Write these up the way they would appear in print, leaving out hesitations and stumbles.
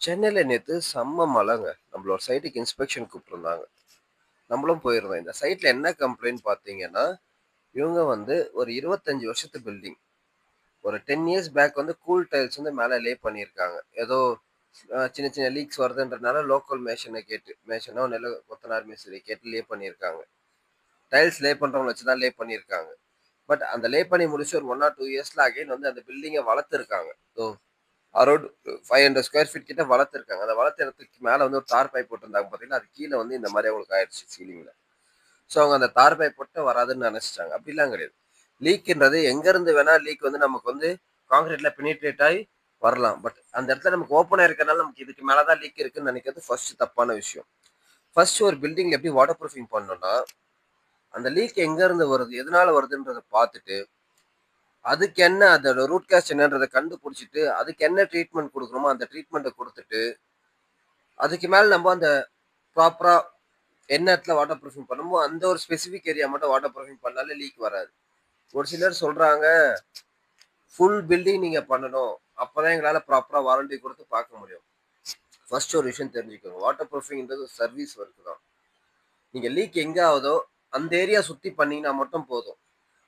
சென்னையில நேத்து செம்ம மழைங்க. நம்மளோட சைட்டுக்கு இன்ஸ்பெக்ஷன் கூப்ட்டுருந்தாங்க. நம்மளும் போயிருந்தோம். இந்த சைட்ல என்ன கம்ப்ளைண்ட் பார்த்தீங்கன்னா, இவங்க வந்து ஒரு 25 வருஷத்து பில்டிங். ஒரு 10 இயர்ஸ் பேக் வந்து கூல் டைல்ஸ் வந்து மேல லே பண்ணியிருக்காங்க. ஏதோ சின்ன சின்ன லீக்ஸ் வருதுன்றனால லோக்கல் மேசன கேட்டு, மேசனோ இல்ல கொத்தனார் மேஸ்திரி கேட்டு லே பண்ணியிருக்காங்க. டைல்ஸ் லே பண்றவங்கள வச்சு தான் லே பண்ணியிருக்காங்க. பட் அந்த லே பண்ணி முடிச்சு ஒரு 1 ஆர் 2 இயர்ஸ்ல அகைன் வந்து அந்த பில்டிங்க வளர்த்துருக்காங்க. ஸோ அரௌண்ட் 500 ஸ்கொயர் ஃபீட் கிட்ட வளர்த்துருக்காங்க. அந்த வளர்த்த இடத்துக்கு மேல வந்து ஒரு தார் பைப் போட்டிருந்தாங்க பார்த்தீங்கன்னா, அது கீழ வந்து இந்த மாரி அவங்களுக்கு ஆயிடுச்சு சீலிங்ல. ஸோ அவங்க அந்த தார் பைப் போட்டு வராதுன்னு நெனச்சுட்டாங்க. அப்படிலாம் கிடையாது. லீக்ன்றது எங்கேருந்து வேணா லீக் வந்து நமக்கு வந்து கான்கிரீட்ல பெனிட்ரேட் ஆயி வரலாம். பட் அந்த இடத்துல நமக்கு ஓப்பனா இருக்கனால நமக்கு இதுக்கு மேல தான் லீக் இருக்குன்னு நெனைக்கிறது ஃபர்ஸ்ட் தப்பான விஷயம். ஃபர்ஸ்ட் ஒரு பில்டிங்ல எப்படி வாட்டர் ப்ரூஃபிங் பண்ணணும்னா, அந்த லீக் எங்கேருந்து வருது? எதனால வருதுன்றத பார்த்துட்டு, அதுக்கு என்ன அதோட ரூட் காஸ் என்னன்றத கண்டுபிடிச்சுட்டு, அதுக்கு என்ன ட்ரீட்மெண்ட் குடுக்கணுமோ அந்த ட்ரீட்மெண்ட்ட குடுத்துட்டு, அதுக்கு மேல நம்ம அந்த ப்ராப்பரா என்ன இடத்துல வாட்டர் ப்ரூஃபிங் பண்ணணுமோ, அந்த ஒரு ஸ்பெசிஃபிக் ஏரியா மட்டும் வாட்டர் ப்ரூஃபிங் பண்ணாலே லீக் வராது. ஒரு சிலர் சொல்றாங்க, ஃபுல் பில்டிங் நீங்க பண்ணணும். அப்பதான் எங்களால ப்ராப்பரா வாரண்டி குடுத்து பார்க்க முடியும். ஃபர்ஸ்ட் ஒரு விஷயம் தெரிஞ்சுக்கோங்க. வாட்டர் ப்ரூஃபிங்ன்றது சர்வீஸ் ஒர்க் தான். நீங்க லீக் எங்க ஆகுதோ, அந்த ஏரியா சுத்தி பண்ணீங்கன்னா மட்டும் போதும்.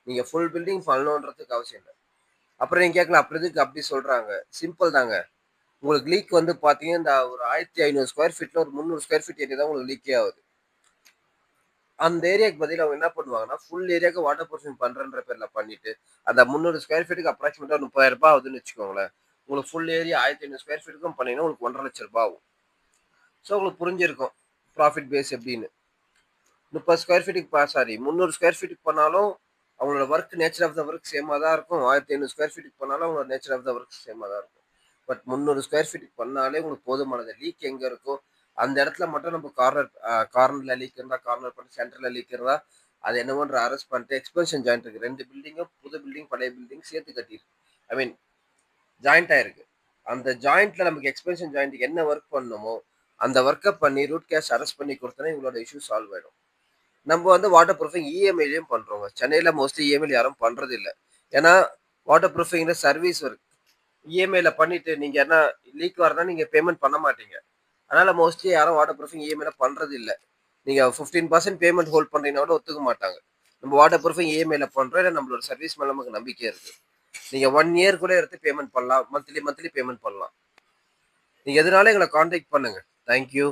நீங்க ஃபுல் பில்டிங் பண்ணணுன்றதுக்கு அவசியம் இல்ல. அப்புறம் நீங்க கேட்கலாம், அப்புறம் எதுக்கு அப்படி சொல்றாங்க? சிம்பிள் தாங்க. உங்களுக்கு லீக் வந்து பார்த்தீங்கன்னா, இந்த ஒரு 1500 ஸ்கொயர் ஃபீட்ல ஒரு 300 ஸ்கொயர் ஃபீட் ஏரியா தான் உங்களுக்கு லீக்கே ஆகுது. அந்த ஏரியாக்கு பதிலா அவங்க என்ன பண்ணுவாங்கன்னா, ஃபுல் ஏரியாவுக்கு வாட்டர் ப்ரூஃபிங் பண்றேன்ற பேர்ல பண்ணிட்டு, அந்த 300 ஸ்கொயர் ஃபீட்டுக்கு அப்ராக்ஸிமேட்டா ரூ. 30,000 ஆகுதுன்னு வச்சுக்கோங்களேன். உங்களுக்கு ஃபுல் ஏரியா 1500 ஸ்கொயர் ஃபீட்டுக்கும் பண்ணீங்கன்னா, உங்களுக்கு ரூ. 1,50,000 ஆகும். ஸோ உங்களுக்கு புரிஞ்சிருக்கும். ப்ராஃபிட் பேஸ் எப்படின்னு. 30 ஸ்கொயர் ஃபீட்டுக்கு சாரி 300 ஸ்கொயர் ஃபீட்டுக்கு பண்ணாலும், அவங்களோட work nature of the work சேமா தான் இருக்கும். 1500 ஸ்கொயர் ஃபீட்டுக்கு பண்ணாலும் அவங்களோட நேச்சர் ஆஃப் த ஒர்க் சேமா தான் இருக்கும். பட் 300 ஸ்கொயர் ஃபீட்டுக்கு பண்ணாலே உங்களுக்கு போதுமானது. லீக் எங்க இருக்கோ, அந்த இடத்துல மட்டும் நம்ம கார்னர்ல லீக் இருந்தா கார்னர் பண்ணிட்டு, சென்டர்ல லீக் இருந்தா, அது என்னவோன்ற அரெஸ்ட் பண்ணிட்டு, எக்ஸ்பென்ஷன் ஜாயிண்ட் இருக்கு. 2 பில்டிங்கும் புது பில்டிங், பழைய பில்டிங் சேர்த்து கட்டியிருக்கு. ஐ மீன் ஜாயிண்ட் ஆயிருக்கு. அந்த ஜாயிண்ட்ல நமக்கு எக்ஸ்பென்ஷன் ஜாயிண்ட்க்கு என்ன ஒர்க் பண்ணணுமோ, அந்த ஒர்க்க பண்ணி ரூட் கேஸ் அரெஸ்ட் பண்ணி குடுத்தோம்னா, இவங்களோட இஷ்யூ சால்வ் ஆயிடும். நம்ம வந்து வாட்டர் ப்ரூஃபிங் இஎம்ஐலயும் பண்றோங்க. சென்னையில மோஸ்ட்லி இஎம்ஐல யாரும் பண்றது இல்ல. ஏன்னா, வாட்டர் ப்ரூஃபிங்ல சர்வீஸ் இருக்கு. இஎம்ஐல பண்ணிட்டு நீங்க என்ன லீக் வருதுன்னா நீங்க பேமெண்ட் பண்ண மாட்டீங்க. அதனால மோஸ்ட்லி யாரும் வாட்டர் ப்ரூஃபிங் இஎம்ஐல பண்றது இல்ல. நீங்க 15% பேமெண்ட் ஹோல்ட் பண்றீங்கன்னா கூட ஒத்துக்க மாட்டாங்க. நம்ம வாட்டர் ப்ரூஃபிங் இஎம்ஐல பண்றோம். இல்ல நம்மளோட சர்வீஸ் மேல நமக்கு நம்பிக்கை இருக்கு. நீங்க 1 இயர் கூட எடுத்து பேமெண்ட் பண்ணலாம். மந்த்லி மந்த்லி பேமெண்ட் பண்ணலாம். நீங்க எதுனாலும் எங்கள கான்டாக்ட் பண்ணுங்க. Thank you.